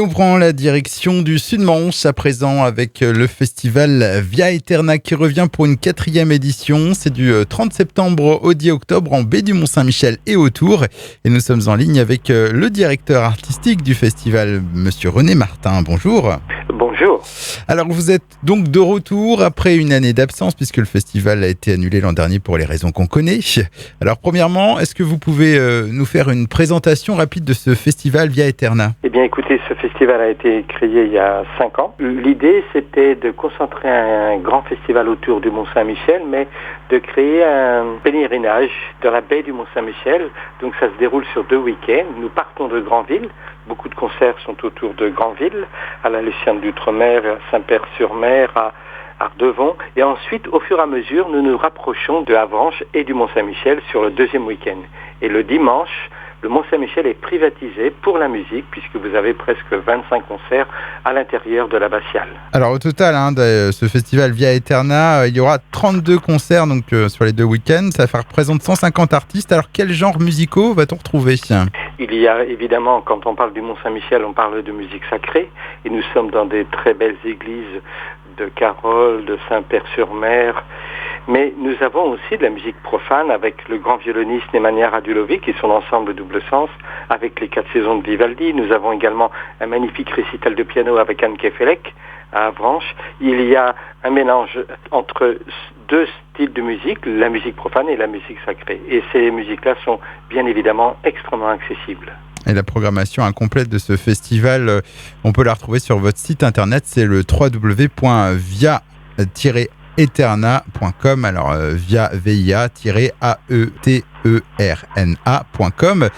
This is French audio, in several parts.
nous prend la direction du Sud-Manche à présent avec le festival Via Aeterna qui revient pour une 4e édition. C'est du 30 septembre au 10 octobre en baie du Mont-Saint-Michel et autour. Et nous sommes en ligne avec le directeur artistique du festival, monsieur René Martin. Bonjour. Bonjour. Alors vous êtes donc de retour après une année d'absence puisque le festival a été annulé l'an dernier pour les raisons qu'on connaît. Alors premièrement, est-ce que vous pouvez nous faire une présentation rapide de ce festival Via Aeterna ? Eh bien écoutez, ce festival a été créé il y a 5 ans. L'idée c'était de concentrer un grand festival autour du Mont-Saint-Michel, mais de créer un pèlerinage dans la baie du Mont-Saint-Michel. Donc ça se déroule sur 2 week-ends. Nous partons de Granville. Beaucoup de concerts sont autour de Granville, à la Luciane d'Outremer, à Saint-Père-sur-Mer, à Ardevon. Et ensuite, au fur et à mesure, nous nous rapprochons de Avranches et du Mont-Saint-Michel sur le 2e week-end. Et le dimanche, le Mont-Saint-Michel est privatisé pour la musique, puisque vous avez presque 25 concerts à l'intérieur de l'abbatiale. Alors au total, de ce festival Via Aeterna, il y aura 32 concerts donc, sur les 2 week-ends. Ça représente 150 artistes. Alors quels genres musicaux va-t-on retrouver ? Il y a évidemment, quand on parle du Mont-Saint-Michel, on parle de musique sacrée. Et nous sommes dans des très belles églises de Carole, de Saint-Père-sur-Mer. Mais nous avons aussi de la musique profane avec le grand violoniste Nemanja Radulovic et son ensemble double sens, avec les 4 saisons de Vivaldi. Nous avons également un magnifique récital de piano avec Anne Kefelec à Avranches. Il y a un mélange entre 2 styles de musique, la musique profane et la musique sacrée. Et ces musiques-là sont bien évidemment extrêmement accessibles. Et la programmation incomplète de ce festival, on peut la retrouver sur votre site internet, c'est le www.via-aeterna.com. Alors via VIA-AETERNA.com.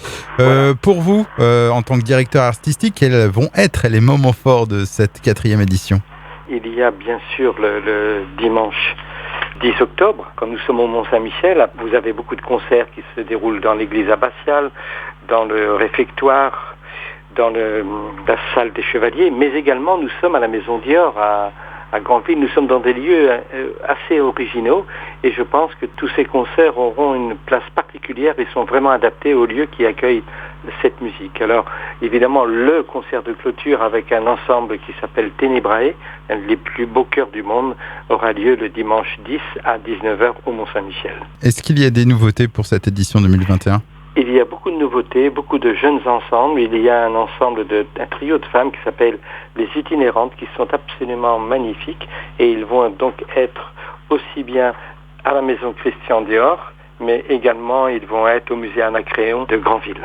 Pour vous, en tant que directeur artistique, quels vont être les moments forts de cette 4e édition ? Il y a bien sûr le dimanche 10 octobre, quand nous sommes au Mont-Saint-Michel, vous avez beaucoup de concerts qui se déroulent dans l'église abbatiale, dans le réfectoire, dans la salle des Chevaliers, mais également nous sommes à la Maison Dior à Granville. Nous sommes dans des lieux assez originaux et je pense que tous ces concerts auront une place particulière et sont vraiment adaptés aux lieux qui accueillent cette musique. Alors évidemment le concert de clôture avec un ensemble qui s'appelle Tenebrae, un des plus beaux chœurs du monde, aura lieu le dimanche 10 à 19h au Mont-Saint-Michel. Est-ce qu'il y a des nouveautés pour cette édition 2021 ? Il y a beaucoup de nouveautés, beaucoup de jeunes ensembles. Il y a un trio de femmes qui s'appelle les Itinérantes, qui sont absolument magnifiques. Et ils vont donc être aussi bien à la maison Christian Dior, mais également ils vont être au musée Anacréon de Granville.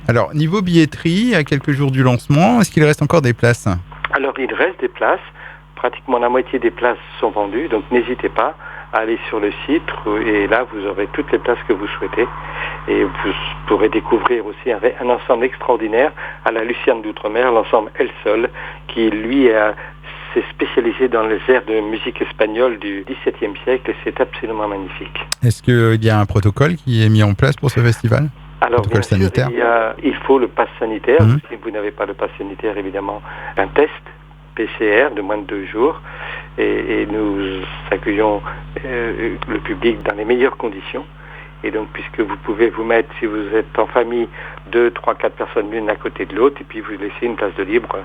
Alors, niveau billetterie, à quelques jours du lancement, est-ce qu'il reste encore des places ? Alors, il reste des places. Pratiquement la moitié des places sont vendues, donc n'hésitez pas à aller sur le site et là vous aurez toutes les places que vous souhaitez et vous pourrez découvrir aussi un ensemble extraordinaire à la Luciane d'Outremer, l'ensemble El Sol, qui lui s'est spécialisé dans les airs de musique espagnole du XVIIe siècle et c'est absolument magnifique. Est-ce qu'il y a un protocole qui est mis en place pour ce festival ? Alors bien sûr, il faut le pass sanitaire. Si vous n'avez pas le pass sanitaire, évidemment, un test PCR de moins de 2 jours et nous accueillons le public dans les meilleures conditions. Et donc, puisque vous pouvez vous mettre, si vous êtes en famille, 2, 3, 4 personnes l'une à côté de l'autre, et puis vous laissez une place de libre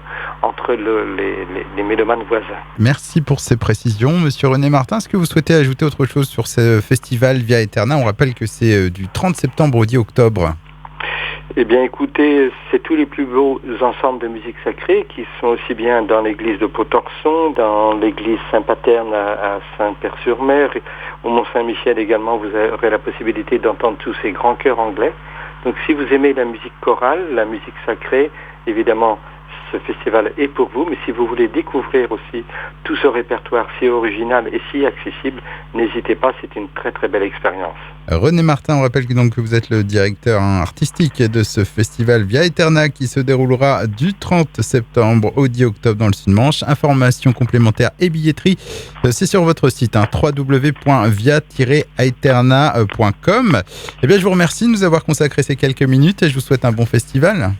entre les mélomanes voisins. Merci pour ces précisions. Monsieur René Martin, est-ce que vous souhaitez ajouter autre chose sur ce festival Via Aeterna ? On rappelle que c'est du 30 septembre au 10 octobre. Eh bien écoutez, c'est tous les plus beaux ensembles de musique sacrée qui sont aussi bien dans l'église de Pontorson, dans l'église Saint-Paterne à Saint-Père-sur-Mer, au Mont-Saint-Michel également, vous aurez la possibilité d'entendre tous ces grands chœurs anglais. Donc si vous aimez la musique chorale, la musique sacrée, évidemment ce festival est pour vous, mais si vous voulez découvrir aussi tout ce répertoire si original et si accessible, n'hésitez pas, c'est une très très belle expérience. René Martin, on rappelle que vous êtes le directeur artistique de ce festival Via Aeterna qui se déroulera du 30 septembre au 10 octobre dans le Sud-Manche. Informations complémentaires et billetterie, c'est sur votre site www.via-aeterna.com. Eh bien, je vous remercie de nous avoir consacré ces quelques minutes et je vous souhaite un bon festival.